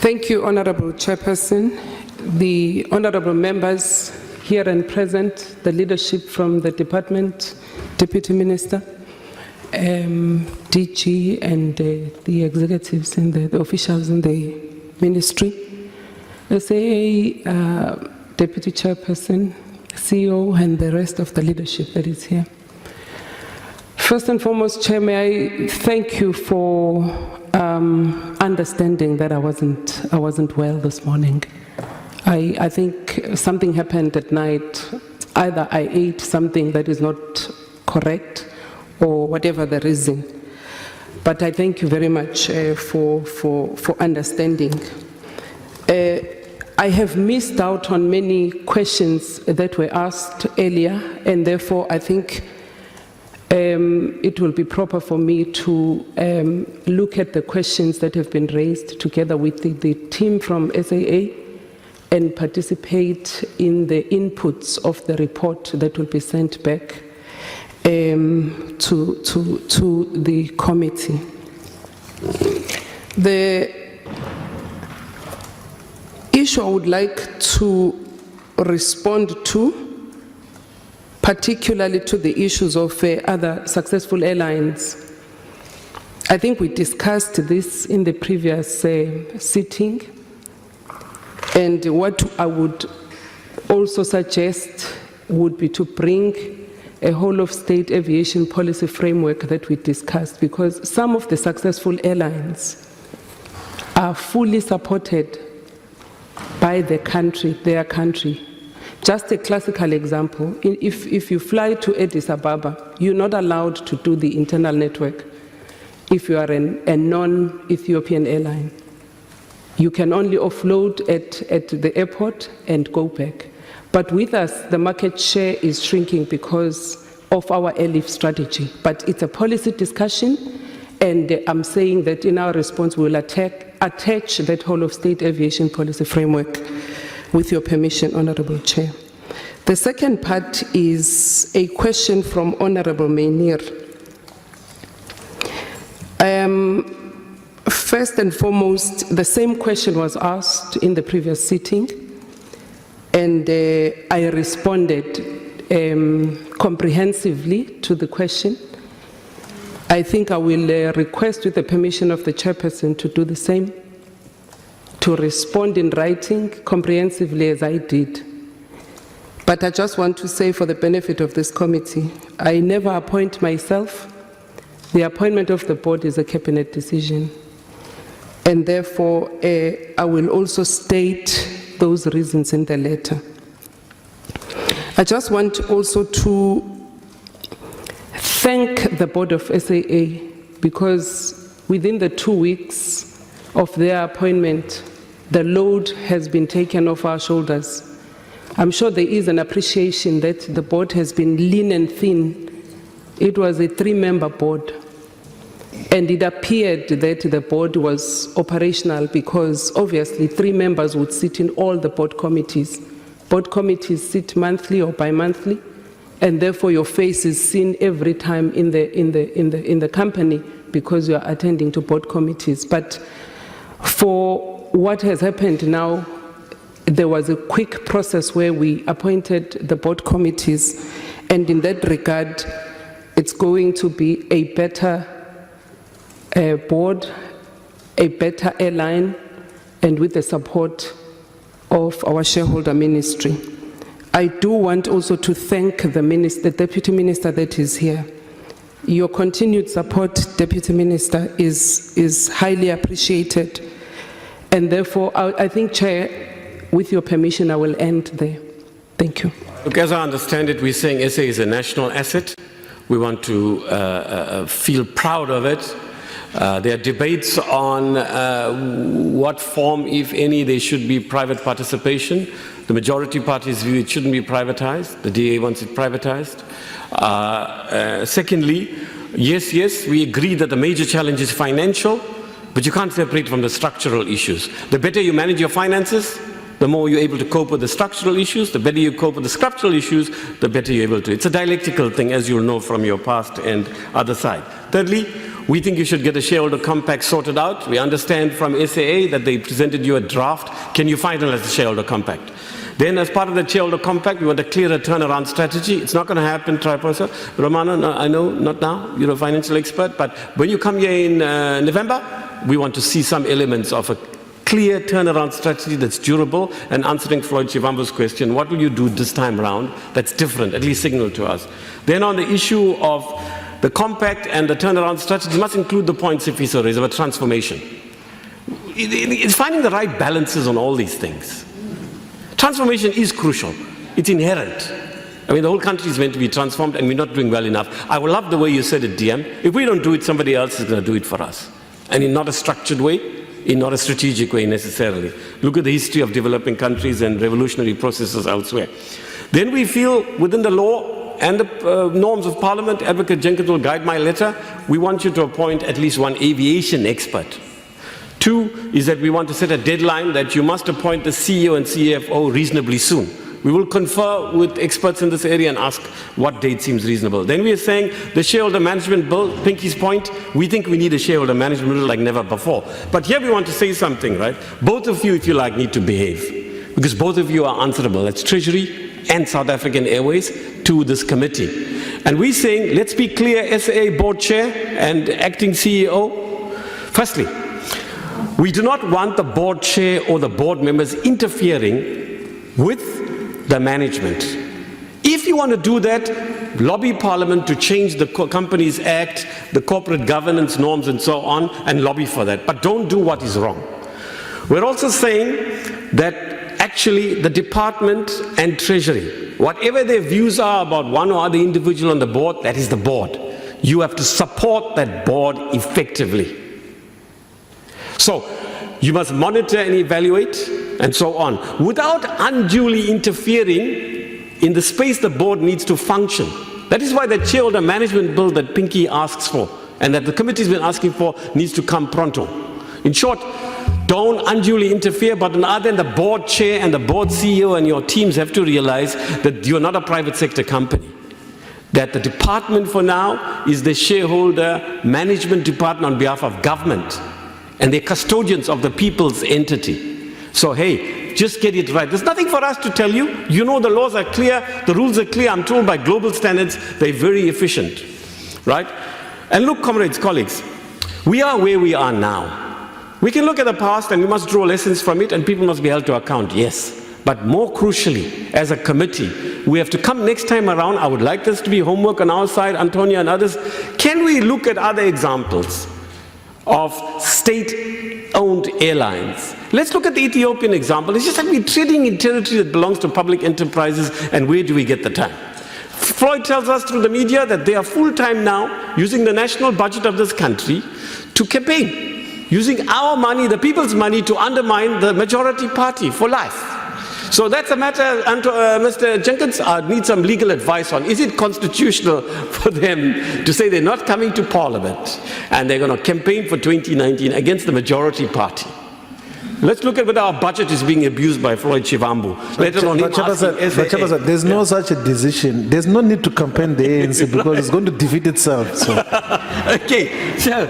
Thank you, Honorable Chairperson. The honorable members here and present, the leadership from the department, Deputy Minister, DG, and the executives and the officials in the ministry, SAA, Deputy Chairperson, CEO, and the rest of the leadership that is here. First and foremost, Chair, may I thank you for understanding that I wasn't well this morning. I think something happened at night. Either I ate something that is not correct or whatever the reason. But I thank you very much for understanding. I have missed out on many questions that were asked earlier, and therefore I think it will be proper for me to look at the questions that have been raised together with the team from SAA and participate in the inputs of the report that will be sent back to the committee. The issue I would like to respond to, particularly to the issues of other successful airlines. I think we discussed this in the previous sitting, and what I would also suggest would be to bring a whole of state aviation policy framework that we discussed, because some of the successful airlines are fully supported by the country, their country. Just a classical example, if you fly to Addis Ababa, you're not allowed to do the internal network if you are a non-Ethiopian airline. You can only offload at the airport and go back. But with us, the market share is shrinking because of our airlift strategy. But it's a policy discussion, and I'm saying that in our response, we'll attach that whole of state aviation policy framework, with your permission, Honorable Chair. The second part is a question from Honorable Myeni. First and foremost, the same question was asked in the previous sitting, and I responded comprehensively to the question. I think I will request, with the permission of the chairperson, to do the same, to respond in writing comprehensively as I did. But I just want to say, for the benefit of this committee, I never appoint myself. The appointment of the board is a cabinet decision. And therefore, I will also state those reasons in the letter. I just want also to thank the board of SAA, because within the 2 weeks of their appointment, the load has been taken off our shoulders. I'm sure there is an appreciation that the board has been lean and thin. It was a 3-member board, and it appeared that the board was operational because obviously 3 members would sit in all the board committees. Board committees sit monthly or bi-monthly, and therefore your face is seen every time in the company because you are attending to board committees. But for what has happened now, there was a quick process where we appointed the board committees, and in that regard, it's going to be a better board, a better airline, and with the support of our shareholder ministry. I do want also to thank the Deputy Minister that is here. Your continued support, Deputy Minister, is highly appreciated. And therefore, I think, Chair, with your permission, I will end there. Thank you. Look, as I understand it, we're saying SA is a national asset. We want to feel proud of it. There are debates on what form, if any, there should be private participation. The majority parties view it shouldn't be privatized. The DA wants it privatized. Secondly, yes, we agree that the major challenge is financial, but you can't separate from the structural issues. The better you manage your finances, the more you're able to cope with the structural issues. The better you cope with the structural issues, the better you're able to. It's a dialectical thing, as you'll know from your past and other side. Thirdly, We think you should get a shareholder compact sorted out. We understand from SAA that they presented you a draft. Can you finalize the shareholder compact? Then as part of the shareholder compact, we want a clearer turnaround strategy. It's not going to happen, chairperson. Romano, no, I know, not now. You're a financial expert. But when you come here in November, we want to see some elements of a clear turnaround strategy that's durable. And answering Floyd Chivambu's question, what will you do this time around that's different, at least signal to us? Then on the issue of the compact and the turnaround strategy must include the points Sifiso raised about transformation. It's finding the right balances on all these things. Transformation is crucial. It's inherent. I mean, the whole country is meant to be transformed and we're not doing well enough. I will love the way you said it, DM. If we don't do it, somebody else is going to do it for us. And in not a structured way, in not a strategic way necessarily. Look at the history of developing countries and revolutionary processes elsewhere. Then we feel within the law and the norms of Parliament, Advocate Jenkins will guide my letter, we want you to appoint at least one aviation expert. 2 is that we want to set a deadline that you must appoint the CEO and CFO reasonably soon. We will confer with experts in this area and ask what date seems reasonable. Then we are saying the shareholder management bill, Pinky's point, we think we need a shareholder management bill like never before. But here we want to say something, right? Both of you, if you like, need to behave. Because both of you are answerable. That's Treasury and South African Airways to this committee. And we're saying, let's be clear, SAA board chair and acting CEO. Firstly, we do not want the board chair or the board members interfering with the management. If you want to do that, lobby Parliament to change the Companies Act, the corporate governance norms and so on, and lobby for that. But don't do what is wrong. We're also saying that actually the department and Treasury, whatever their views are about one or other individual on the board, that is the board. You have to support that board effectively. So, you must monitor and evaluate and so on, without unduly interfering in the space the board needs to function. That is why the shareholder management bill that Pinky asks for and that the committee's been asking for needs to come pronto. In short, don't unduly interfere, but on the other hand, the board chair and the board CEO and your teams have to realize that you're not a private sector company. That the department for now is the shareholder management department on behalf of government. And they're custodians of the people's entity. So, hey, just get it right. There's nothing for us to tell you. You know the laws are clear, the rules are clear. I'm told by global standards, they're very efficient, right? And look, comrades, colleagues, we are where we are now. We can look at the past and we must draw lessons from it and people must be held to account, yes. But more crucially, as a committee, we have to come next time around. I would like this to be homework on our side, Antonia and others. Can we look at other examples of state-owned airlines? Let's look at the Ethiopian example. It's just like we're trading in territory that belongs to public enterprises, and where do we get the time? Floyd tells us through the media that they are full-time now using the national budget of this country to campaign, using our money, the people's money, to undermine the majority party for life. So that's a matter, Mr. Jenkins, I need some legal advice on. Is it constitutional for them to say they're not coming to Parliament and they're going to campaign for 2019 against the majority party? Let's look at whether our budget is being abused by Floyd Chivambu. But there's no such a decision. There's no need to campaign the ANC because it's going to defeat itself. So. Okay, so